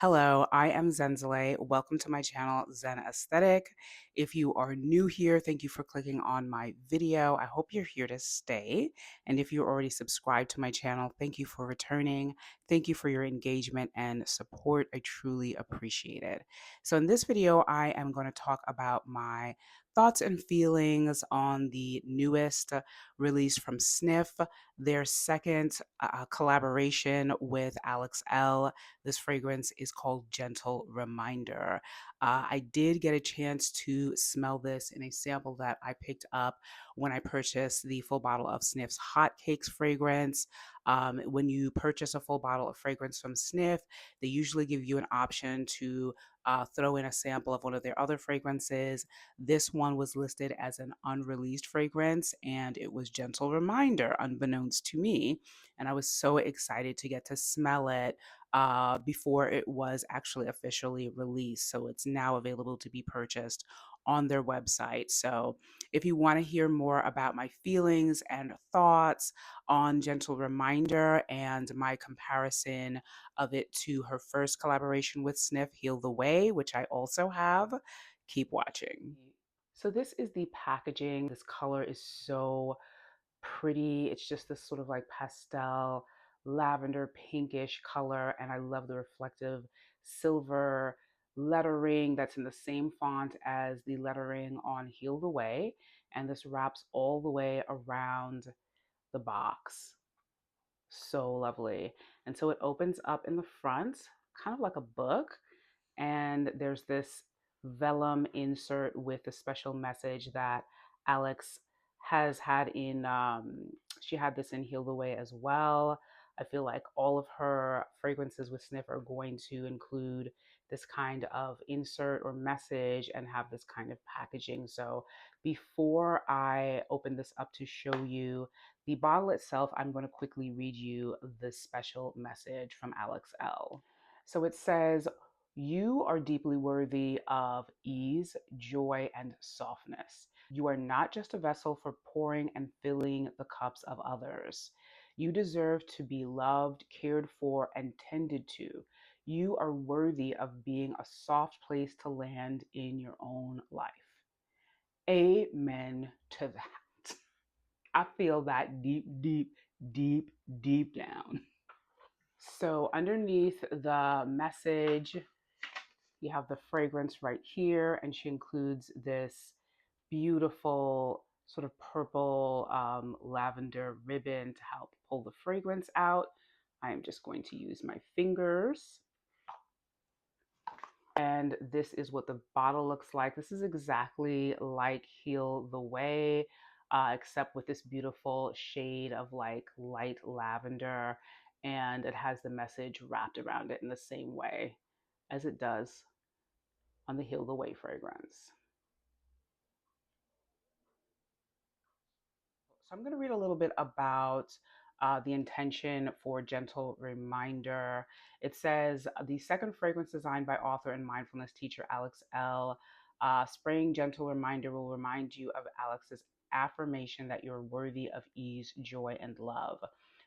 Hello, I am Zenzele. Welcome to my channel, Zen Aesthetic. If you are new here, thank you for clicking on my video. I hope you're here to stay. And if you're already subscribed to my channel, thank you for returning. Thank you for your engagement and support. I truly appreciate it. So in this video, I am going to talk about my thoughts and feelings on the newest release from Snif, their second collaboration with Alex L. This fragrance is called Gentle Reminder. I did get a chance to smell this in a sample that I picked up when I purchased the full bottle of Snif's Hot Cakes fragrance. When you purchase a full bottle of fragrance from Snif, they usually give you an option to throw in a sample of one of their other fragrances. This one was listed as an unreleased fragrance, and it was Gentle Reminder, unbeknownst to me. And I was so excited to get to smell it before it was actually officially released. So it's now available to be purchased on their website. So if you want to hear more about my feelings and thoughts on Gentle Reminder and my comparison of it to her first collaboration with Snif Heal The Way, which I also have, keep watching. So this is the packaging. This color is so pretty. It's just this sort of like pastel lavender pinkish color, and I love the reflective silver lettering that's in the same font as the lettering on Heal the Way, and this wraps all the way around the box. So lovely. And so it opens up in the front, kind of like a book, and there's this vellum insert with a special message that Alex has had in she had this in Heal the Way as well. I feel like all of her fragrances with Snif are going to include this kind of insert or message and have this kind of packaging. So before I open this up to show you the bottle itself, I'm going to quickly read you the special message from Alex L. So it says, "You are deeply worthy of ease, joy, and softness. You are not just a vessel for pouring and filling the cups of others. You deserve to be loved, cared for, and tended to. You are worthy of being a soft place to land in your own life." Amen to that. I feel that deep, deep, deep, deep down. So underneath the message, you have the fragrance right here, and she includes this beautiful sort of purple lavender ribbon to help pull the fragrance out. I am just going to use my fingers. And this is what the bottle looks like. This is exactly like Heal the Way, except with this beautiful shade of like light lavender. And it has the message wrapped around it in the same way as it does on the Heal the Way fragrance. So I'm going to read a little bit about the intention for Gentle Reminder. It says, the second fragrance designed by author and mindfulness teacher Alex L. Spraying Gentle Reminder will remind you of Alex's affirmation that you're worthy of ease, joy, and love.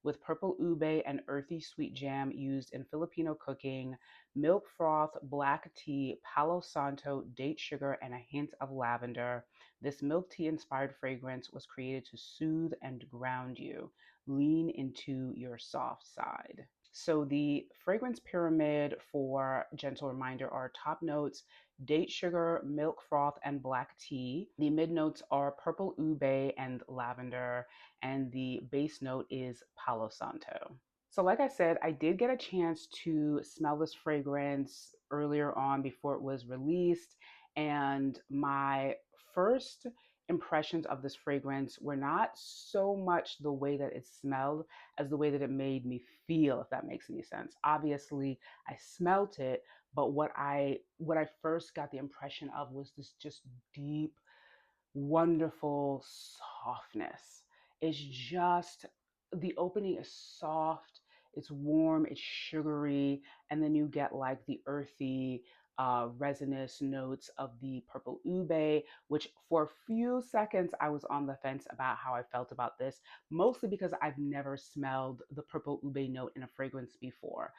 With purple ube and earthy sweet jam used in Filipino cooking, milk froth, black tea, palo santo, date sugar, and a hint of lavender, this milk tea inspired fragrance was created to soothe and ground you. Lean into your soft side. So the fragrance pyramid for Gentle Reminder are top notes: date sugar, milk froth, and black tea. The mid notes are purple ube and lavender, and the base note is palo santo. So like I said, I did get a chance to smell this fragrance earlier on before it was released, and my first impressions of this fragrance were not so much the way that it smelled as the way that it made me feel, if that makes any sense. Obviously, I smelt it, but what I first got the impression of was this just deep, wonderful softness. It's just, the opening is soft, it's warm, it's sugary, and then you get like the earthy, resinous notes of the purple ube, which for a few seconds I was on the fence about how I felt about this, mostly because I've never smelled the purple ube note in a fragrance before.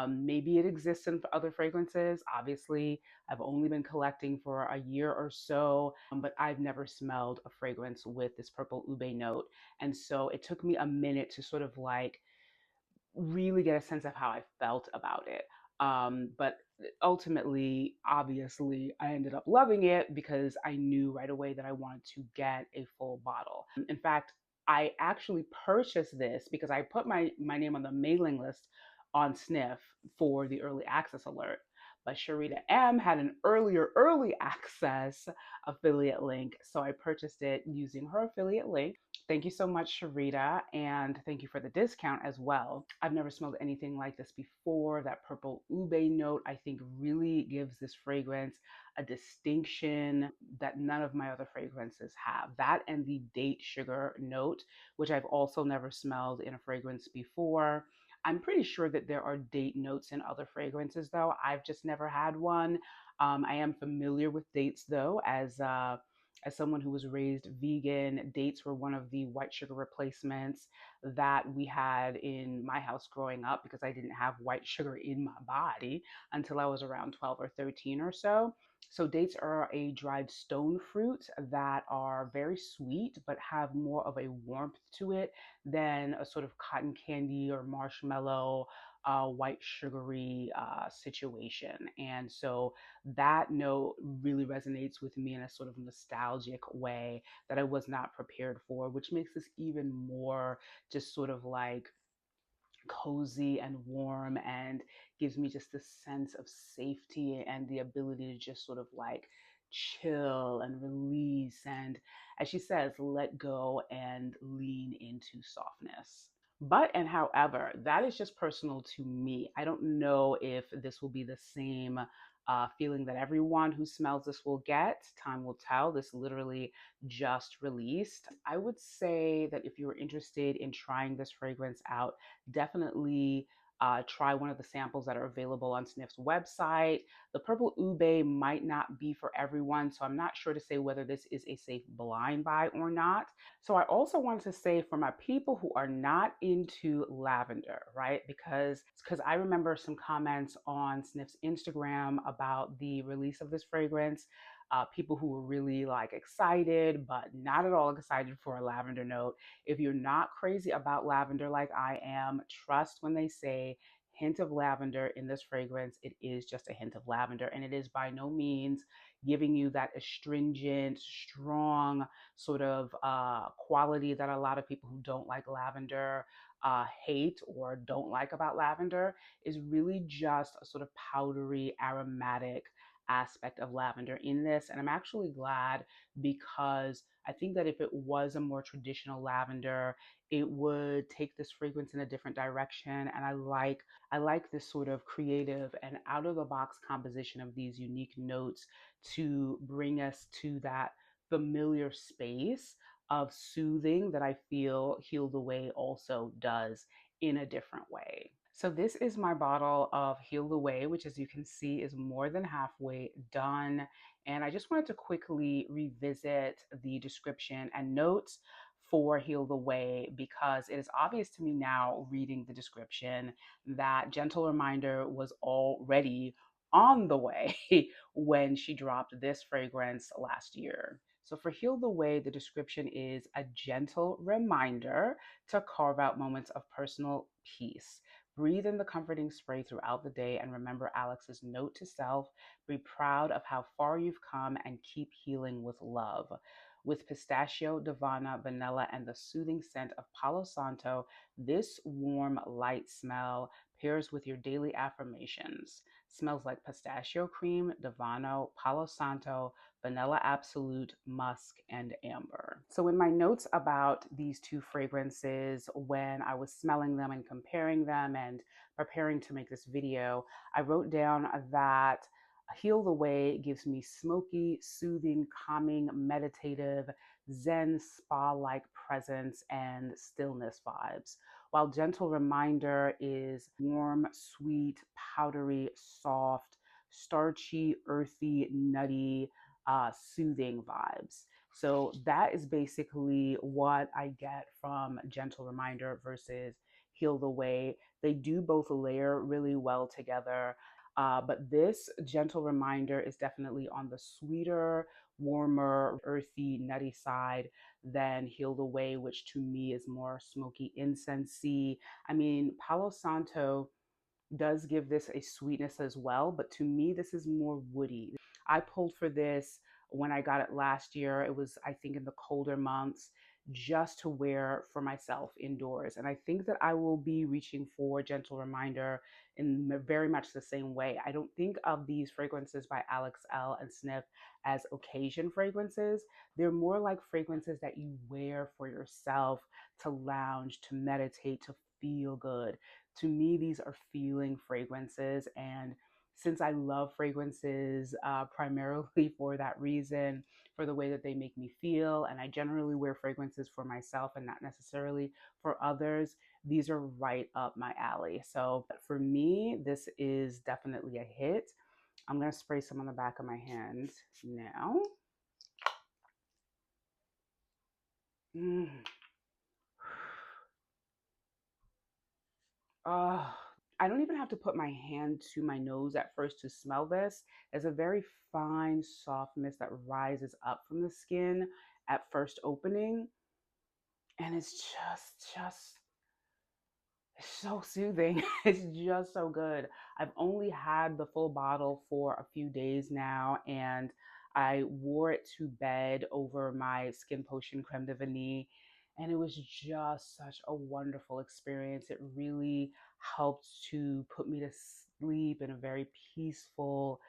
Maybe it exists in other fragrances. Obviously, I've only been collecting for a year or so, but I've never smelled a fragrance with this purple ube note. And so it took me a minute to sort of like really get a sense of how I felt about it. But ultimately, obviously, I ended up loving it because I knew right away that I wanted to get a full bottle. In fact, I actually purchased this because I put my name on the mailing list on Snif for the early access alert. But Sharita M had an early access affiliate link. So I purchased it using her affiliate link. Thank you so much, Sharita, and thank you for the discount as well. I've never smelled anything like this before. That purple ube note, I think, really gives this fragrance a distinction that none of my other fragrances have. That and the date sugar note, which I've also never smelled in a fragrance before. I'm pretty sure that there are date notes in other fragrances, though. I've just never had one. I am familiar with dates, though, as someone who was raised vegan, dates were one of the white sugar replacements that we had in my house growing up because I didn't have white sugar in my body until I was around 12 or 13 or so. So, dates are a dried stone fruit that are very sweet but have more of a warmth to it than a sort of cotton candy or marshmallow, white sugary situation. And so, that note really resonates with me in a sort of nostalgic way that I was not prepared for, which makes this even more just sort of like cozy and warm and gives me just this sense of safety and the ability to just sort of like chill and release and, as she says, let go and lean into softness. But and however, that is just personal to me. I don't know if this will be the same feeling that everyone who smells this will get. Time will tell. This literally just released. I would say that if you're interested in trying this fragrance out, definitely try one of the samples that are available on Snif's website. The purple ube might not be for everyone, so I'm not sure to say whether this is a safe blind buy or not. So I also wanted to say for my people who are not into lavender, right? Because I remember some comments on Snif's Instagram about the release of this fragrance. People who were really like excited, but not at all excited for a lavender note. If you're not crazy about lavender like I am, trust when they say hint of lavender in this fragrance. It is just a hint of lavender, and it is by no means giving you that astringent, strong sort of quality that a lot of people who don't like lavender hate or don't like about lavender. Is really just a sort of powdery, aromatic aspect of lavender in this. And I'm actually glad because I think that if it was a more traditional lavender, it would take this fragrance in a different direction. And I like this sort of creative and out of the box composition of these unique notes to bring us to that familiar space of soothing that I feel Heal the Way also does in a different way. So this is my bottle of Heal the Way, which as you can see is more than halfway done. And I just wanted to quickly revisit the description and notes for Heal the Way because it is obvious to me now reading the description that Gentle Reminder was already on the way when she dropped this fragrance last year. So for Heal the Way, the description is a gentle reminder to carve out moments of personal peace. Breathe in the comforting spray throughout the day and remember Alex's note to self. Be proud of how far you've come and keep healing with love. With pistachio, davana, vanilla, and the soothing scent of Palo Santo, this warm, light smell pairs with your daily affirmations. Smells like pistachio cream, davano, Palo Santo, vanilla absolute, musk, and amber. So in my notes about these two fragrances, when I was smelling them and comparing them and preparing to make this video, I wrote down that Heal the Way gives me smoky, soothing, calming, meditative, zen spa-like presence and stillness vibes, while Gentle Reminder is warm, sweet, powdery, soft, starchy, earthy, nutty, soothing vibes. So that is basically what I get from Gentle Reminder versus Heal the Way. They do both layer really well together. But this Gentle Reminder is definitely on the sweeter, warmer, earthy, nutty side than Heal the Way, which to me is more smoky, incensey. I mean, Palo Santo does give this a sweetness as well, but to me, this is more woody. I pulled for this when I got it last year. It was, I think, in the colder months, just to wear for myself indoors. And I think that I will be reaching for Gentle Reminder in very much the same way. I don't think of these fragrances by Alex L and Snif as occasion fragrances. They're more like fragrances that you wear for yourself to lounge, to meditate, to feel good. To me, these are feeling fragrances. And since I love fragrances primarily for that reason, for the way that they make me feel, and I generally wear fragrances for myself and not necessarily for others, these are right up my alley. So for me, this is definitely a hit. I'm going to spray some on the back of my hand now. Mm. Oh, I don't even have to put my hand to my nose at first to smell this. There's a very fine softness that rises up from the skin at first opening, and it's just it's so soothing. It's just so good. I've only had the full bottle for a few days now, and I wore it to bed over my Skin Potion Creme de Vanille, and it was just such a wonderful experience. It really helped to put me to sleep in a very peaceful,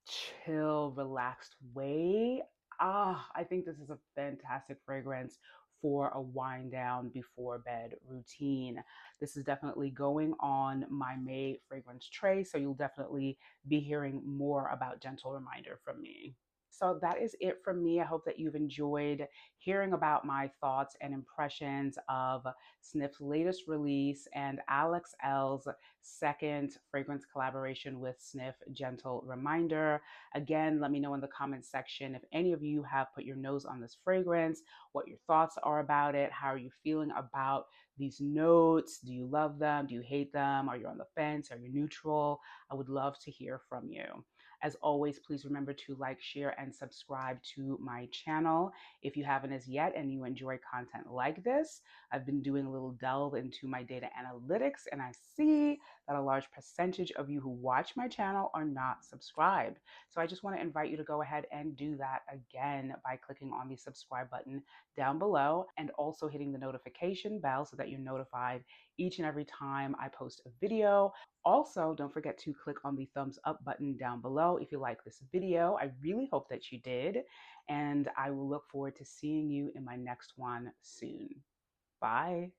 chill, relaxed way. I think this is a fantastic fragrance for a wind down before bed routine. This is definitely going on my May fragrance tray, so you'll definitely be hearing more about Gentle Reminder from me. So that is it from me. I hope that you've enjoyed hearing about my thoughts and impressions of Snif's latest release and Alex L's second fragrance collaboration with Snif Gentle Reminder. Again, let me know in the comments section if any of you have put your nose on this fragrance, what your thoughts are about it, how are you feeling about these notes? Do you love them? Do you hate them? Are you on the fence? Are you neutral? I would love to hear from you. As always, please remember to like, share, and subscribe to my channel if you haven't as yet and you enjoy content like this. I've been doing a little delve into my data analytics, and I see that a large percentage of you who watch my channel are not subscribed. So I just want to invite you to go ahead and do that again by clicking on the subscribe button down below and also hitting the notification bell so that you're notified each and every time I post a video. Also, don't forget to click on the thumbs up button down below if you like this video. I really hope that you did, and I will look forward to seeing you in my next one soon. Bye.